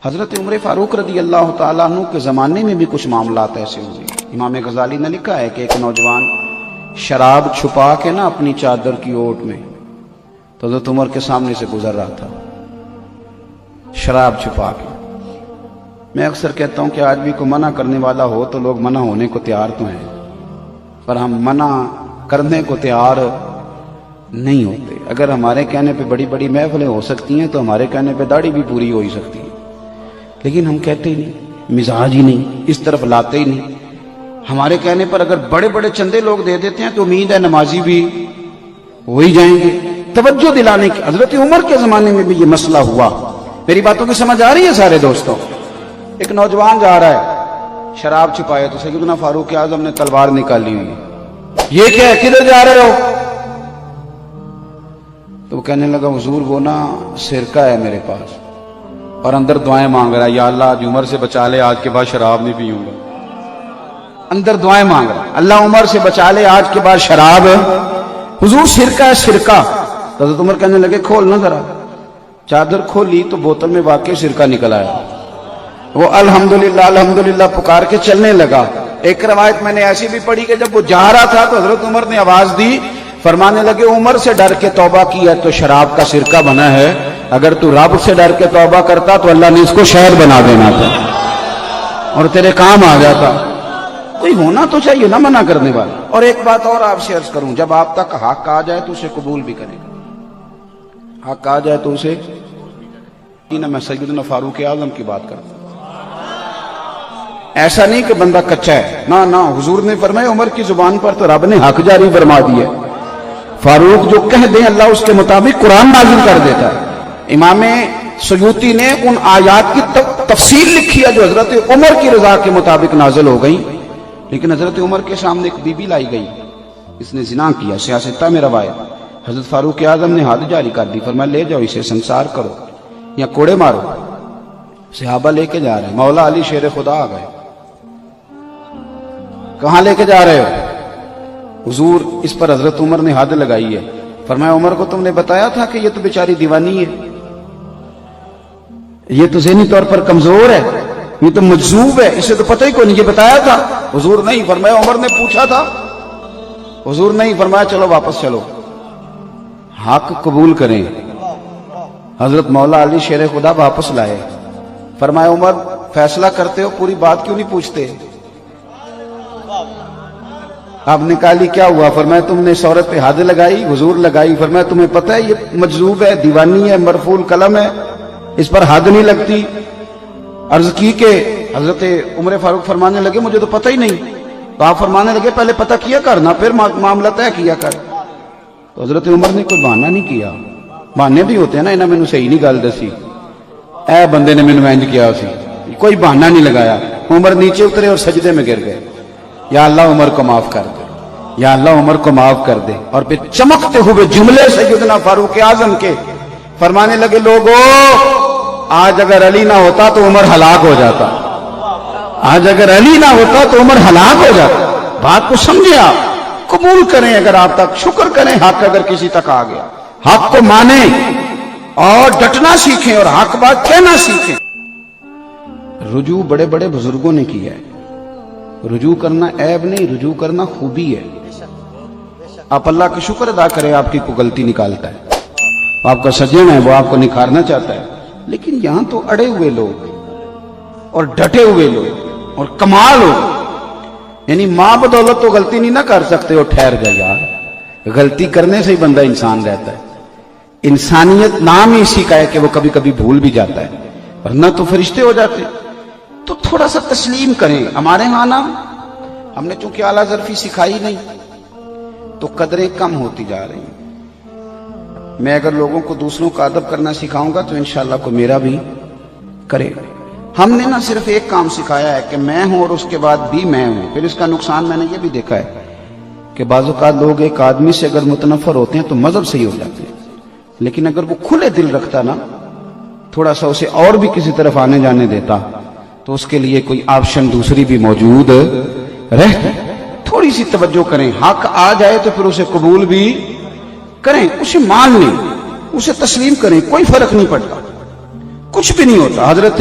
حضرت عمر فاروق رضی اللہ تعالیٰ عنہ کے زمانے میں بھی کچھ معاملات ایسے ہوئے. امام غزالی نے لکھا ہے کہ ایک نوجوان شراب چھپا کے نا اپنی چادر کی اوٹ میں تو حضرت عمر کے سامنے سے گزر رہا تھا شراب چھپا کے. میں اکثر کہتا ہوں کہ آج بھی کوئی منع کرنے والا ہو تو لوگ منع ہونے کو تیار تو ہیں، پر ہم منع کرنے کو تیار نہیں ہوتے. اگر ہمارے کہنے پہ بڑی بڑی محفلیں ہو سکتی ہیں تو ہمارے کہنے پہ داڑھی بھی پوری ہو ہی سکتی ہے، لیکن ہم کہتے ہی نہیں، مزاج ہی نہیں، اس طرف لاتے ہی نہیں. ہمارے کہنے پر اگر بڑے بڑے چندے لوگ دے دیتے ہیں تو امید ہے نمازی بھی ہو ہی جائیں گے. توجہ دلانے کی حضرت عمر کے زمانے میں بھی یہ مسئلہ ہوا. میری باتوں کی سمجھ آ رہی ہے سارے دوستوں؟ ایک نوجوان جا رہا ہے شراب چھپائے تو سیدنا فاروق اعظم نے تلوار نکالی ہوئی. یہ کیا ہے، کدھر جا رہے ہو؟ تو وہ کہنے لگا حضور وہ نا سرکہ ہے میرے پاس اور اندر دعائیں مانگ رہا ہے، یا اللہ آج عمر سے بچا لے، آج کے بعد شراب نہیں پیوں گا. اندر دعائیں مانگ رہا ہے، اللہ عمر سے بچا لے، آج کے بعد شراب. حضور سرکہ ہے سرکہ. تو حضرت عمر کہنے لگے کھول نہ ذرا. چادر کھولی تو بوتل میں واقعی سرکہ نکل آیا. وہ الحمدللہ الحمدللہ پکار کے چلنے لگا. ایک روایت میں نے ایسی بھی پڑھی کہ جب وہ جا رہا تھا تو حضرت عمر نے آواز دی، فرمانے لگے عمر سے ڈر کے توبہ کی ہے تو شراب کا سرکہ بنا ہے، اگر تو رب سے ڈر کے توبہ کرتا تو اللہ نے اس کو شہد بنا دینا تھا اور تیرے کام آ جاتا. کوئی ہونا تو چاہیے نا منع کرنے والا. اور ایک بات اور آپ سے عرض کروں، جب آپ تک حق آ جائے تو اسے قبول بھی کرے گا. حق آ جائے تو اسے میں سیدنا فاروق اعظم کی بات کرتا ہوں. ایسا نہیں کہ بندہ کچا ہے، نہ نہ. حضور نے فرمایا عمر کی زبان پر تو رب نے حق جاری فرما دیا. فاروق جو کہہ دیں اللہ اس کے مطابق قرآن نازل کر دیتا ہے. امام سیوطی نے ان آیات کی تفصیل لکھی ہے جو حضرت عمر کی رضا کے مطابق نازل ہو گئی. لیکن حضرت عمر کے سامنے ایک بی بی لائی گئی، اس نے زنا کیا، سیاستہ میں روایت. حضرت فاروق اعظم نے حد جاری کر دی، فرمایا لے جاؤ اسے سنسار کرو یا کوڑے مارو. صحابہ لے کے جا رہے ہیں، مولا علی شیر خدا آ گئے. کہاں لے کے جا رہے ہو؟ حضور اس پر حضرت عمر نے حد لگائی ہے. فرمایا عمر کو تم نے بتایا تھا کہ یہ تو بیچاری دیوانی ہے، یہ تو ذہنی طور پر کمزور ہے، یہ تو مجذوب ہے، اسے تو پتہ ہی کوئی نہیں، یہ بتایا تھا؟ حضور نہیں. فرمایا عمر نے پوچھا تھا؟ حضور نہیں. فرمایا چلو واپس چلو، حق قبول کریں. حضرت مولا علی شیر خدا واپس لائے. فرمایا عمر فیصلہ کرتے ہو پوری بات کیوں نہیں پوچھتے؟ آپ نے کہا لی کیا ہوا؟ فرمایا تم نے اس عورت پہ حد لگائی. حضور لگائی. فرمایا تمہیں پتہ ہے یہ مجذوب ہے، دیوانی ہے، مرفوع القلم ہے، اس پر حد نہیں لگتی. عرض کی کہ حضرت عمر فاروق فرمانے لگے مجھے تو پتہ ہی نہیں. تو آپ فرمانے لگے پہلے پتہ کیا کرنا پھر معاملہ طے کیا کر. تو حضرت عمر نے کوئی بہانہ نہیں کیا. بہانے بھی ہوتے ہیں نا، انہیں میں نے صحیح نہیں گل دسی، اے بندے نے مینوں انج کیا سی، کوئی بہانہ نہیں لگایا. عمر نیچے اترے اور سجدے میں گر گئے، یا اللہ عمر کو معاف کر دے، یا اللہ عمر کو معاف کر دے. اور پھر چمکتے ہوئے جملے سیدنا فاروق اعظم کے فرمانے لگے لوگو آج اگر علی نہ ہوتا تو عمر ہلاک ہو جاتا، آج اگر علی نہ ہوتا تو عمر ہلاک ہو جاتا. بات کو سمجھے آپ، قبول کریں اگر آپ تک، شکر کریں حق اگر کسی تک آ گیا، حق کو مانیں اور ڈٹنا سیکھیں اور حق بات کہنا سیکھیں. رجوع بڑے بڑے بزرگوں نے کیا ہے. رجوع کرنا عیب نہیں، رجوع کرنا خوبی ہے. آپ اللہ کا شکر ادا کریں آپ کی کوئی غلطی نکالتا ہے، آپ کا سجن ہے وہ آپ کو نکھارنا چاہتا ہے. لیکن یہاں تو اڑے ہوئے لوگ اور ڈٹے ہوئے لوگ اور کمال ہو، یعنی ماں بدولت تو غلطی نہیں نہ کر سکتے ہو. ٹھہر گئے یار، غلطی کرنے سے ہی بندہ انسان رہتا ہے. انسانیت نام ہی اسی کا ہے کہ وہ کبھی کبھی بھول بھی جاتا ہے، ورنہ تو فرشتے ہو جاتے. تو تھوڑا سا تسلیم کریں. ہمارے ہاں نا ہم نے چونکہ اعلیٰ ظرفی سکھائی نہیں تو قدریں کم ہوتی جا رہی ہیں. میں اگر لوگوں کو دوسروں کا ادب کرنا سکھاؤں گا تو انشاءاللہ کوئی میرا بھی کرے گا. ہم نے نہ صرف ایک کام سکھایا ہے کہ میں ہوں اور اس کے بعد بھی میں ہوں. پھر اس کا نقصان میں نے یہ بھی دیکھا ہے کہ بعض اوقات لوگ ایک آدمی سے اگر متنفر ہوتے ہیں تو مذہب سے ہی ہو جاتے ہیں، لیکن اگر وہ کھلے دل رکھتا نا، تھوڑا سا اسے اور بھی کسی طرف آنے جانے دیتا تو اس کے لیے کوئی آپشن دوسری بھی موجود رہتی. تھوڑی سی توجہ کریں، حق آ جائے تو پھر اسے قبول بھی کریں، اسے مان لیں، اسے تسلیم کریں. کوئی فرق نہیں پڑتا، کچھ بھی نہیں ہوتا. حضرت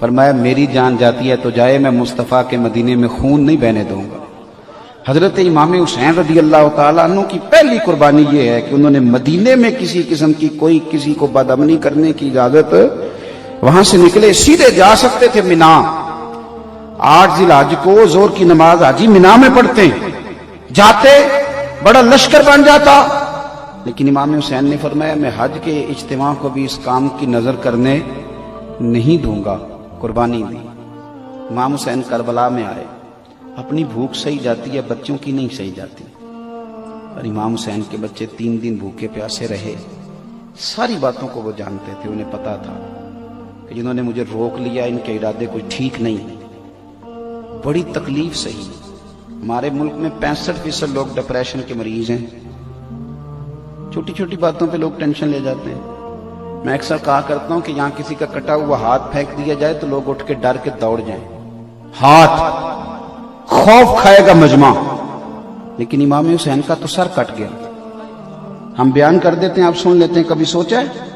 فرمایا میری جان جاتی ہے تو جائے، میں مصطفیٰ کے مدینے میں خون نہیں بہنے دوں گا۔ حضرت امام حسین رضی اللہ تعالیٰ عنہ کی پہلی قربانی یہ ہے کہ انہوں نے مدینے میں کسی قسم کی کوئی کسی کو بدامنی کرنے کی اجازت، وہاں سے نکلے سیدھے جا سکتے تھے مینا۔ 8 ذی الحج کو ظہر کی نماز حاجی مینا میں پڑھتے ہیں، جاتے بڑا لشکر بن جاتا، لیکن امام حسین نے فرمایا میں حج کے اجتماع کو بھی اس کام کی نظر کرنے نہیں دوں گا، قربانی دی۔ امام حسین کربلا میں آئے، اپنی بھوک سہی جاتی ہے، بچوں کی نہیں سہی جاتی، اور امام حسین کے بچے 3 دن بھوکے پیاسے رہے۔ ساری باتوں کو وہ جانتے تھے، انہیں پتا تھا کہ جنہوں نے مجھے روک لیا ان کے ارادے کوئی ٹھیک نہیں۔ بڑی تکلیف سہی۔ ہمارے ملک میں 65% لوگ ڈپریشن کے مریض ہیں، چھوٹی چھوٹی باتوں پہ لوگ ٹینشن لے جاتے ہیں۔ میں اکثر کہا کرتا ہوں کہ یہاں کسی کا کٹا ہوا ہاتھ پھینک دیا جائے تو لوگ اٹھ کے ڈر کے دوڑ جائیں، ہاتھ خوف کھائے گا مجمع، لیکن امام حسین کا تو سر کٹ گیا۔ ہم بیان کر دیتے ہیں، آپ سن لیتے ہیں، کبھی سوچا ہے؟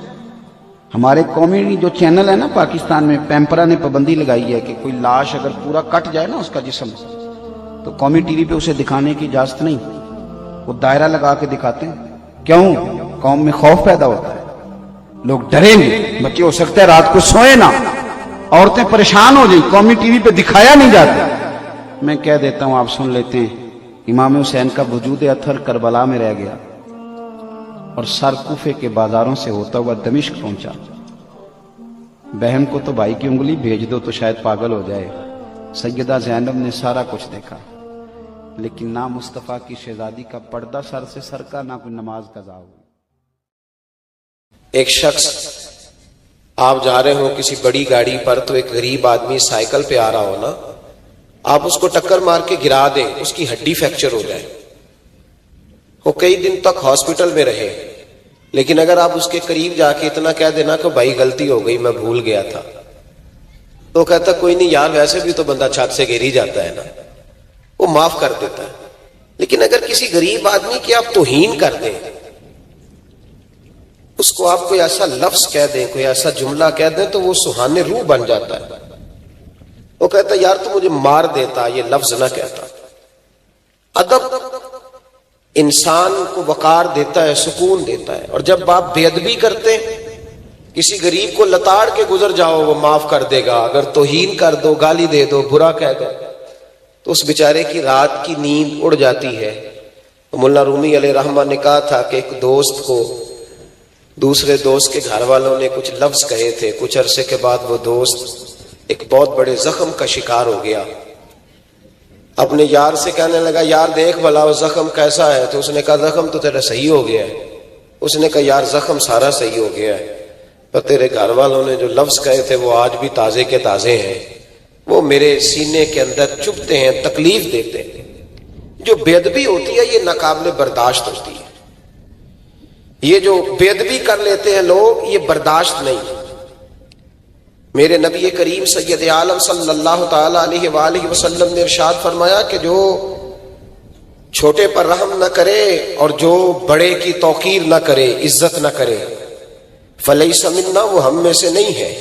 ہمارے قومی جو چینل ہے نا پاکستان میں، پیمپرا نے پابندی لگائی ہے کہ کوئی لاش اگر پورا کٹ جائے نا اس کا جسم، تو قومی ٹی وی پہ اسے دکھانے کی اجازت نہیں، وہ دائرہ لگا کے دکھاتے ہیں۔ کیوں؟ قوم میں خوف پیدا ہوتا ہے، لوگ ڈریں گے، بچے ہو سکتا ہے رات کو سوئے نہ، عورتیں پریشان ہو جائیں، قومی ٹی وی پہ دکھایا نہیں جاتا۔ میں کہہ دیتا ہوں، آپ سن لیتے ہیں، امام حسین کا وجود اطہر کربلا میں رہ گیا اور سر کوفے کے بازاروں سے ہوتا ہوا دمشق پہنچا۔ بہن کو تو بھائی کی انگلی بھیج دو تو شاید پاگل ہو جائے۔ سیدہ زینب نے سارا کچھ دیکھا، لیکن نہ مصطفیٰ کی شہزادی کا پردہ سر سے سر کا، نہ کوئی نماز قضا ہوئی۔ ایک شخص، آپ جا رہے ہو کسی بڑی گاڑی پر تو ایک غریب آدمی سائیکل پہ آ رہا ہو نا، آپ اس کو ٹکر مار کے گرا دیں، اس کی ہڈی فریکچر ہو جائے، وہ کئی دن تک ہاسپٹل میں رہے، لیکن اگر آپ اس کے قریب جا کے اتنا کہہ دینا کہ بھائی غلطی ہو گئی، میں بھول گیا تھا، تو کہتا کوئی نہیں یار، ویسے بھی تو بندہ چھت سے گر ہی جاتا ہے نا، وہ معاف کر دیتا ہے۔ لیکن اگر کسی غریب آدمی کی آپ توہین کر دیں، اس کو آپ کوئی ایسا لفظ کہہ دیں، کوئی ایسا جملہ کہہ دیں، تو وہ سہانے روح بن جاتا ہے، وہ کہتا یار تو مجھے مار دیتا، یہ لفظ نہ کہتا۔ ادب انسان کو وقار دیتا ہے، سکون دیتا ہے، اور جب آپ بے ادبی کرتے ہیں، کسی غریب کو لتاڑ کے گزر جاؤ وہ معاف کر دے گا، اگر توہین کر دو، گالی دے دو، برا کہہ دو، تو اس بیچارے کی رات کی نیند اڑ جاتی ہے۔ مولانا رومی علیہ رحمہ نے کہا تھا کہ ایک دوست کو دوسرے دوست کے گھر والوں نے کچھ لفظ کہے تھے، کچھ عرصے کے بعد وہ دوست ایک بہت بڑے زخم کا شکار ہو گیا، اپنے یار سے کہنے لگا یار دیکھ بھلا وہ زخم کیسا ہے، تو اس نے کہا زخم تو تیرا صحیح ہو گیا ہے، اس نے کہا یار زخم سارا صحیح ہو گیا ہے، پر تیرے گھر والوں نے جو لفظ کہے تھے وہ آج بھی تازے کے تازے ہیں، وہ میرے سینے کے اندر چبھتے ہیں، تکلیف دیتے ہیں۔ جو بے ادبی ہوتی ہے یہ ناقابل برداشت ہوتی ہے، یہ جو بے ادبی کر لیتے ہیں لوگ یہ برداشت نہیں۔ میرے نبی کریم سید عالم صلی اللہ تعالی علیہ وآلہ وسلم نے ارشاد فرمایا کہ جو چھوٹے پر رحم نہ کرے اور جو بڑے کی توقیر نہ کرے، عزت نہ کرے، فلیس منا، وہ ہم میں سے نہیں ہے۔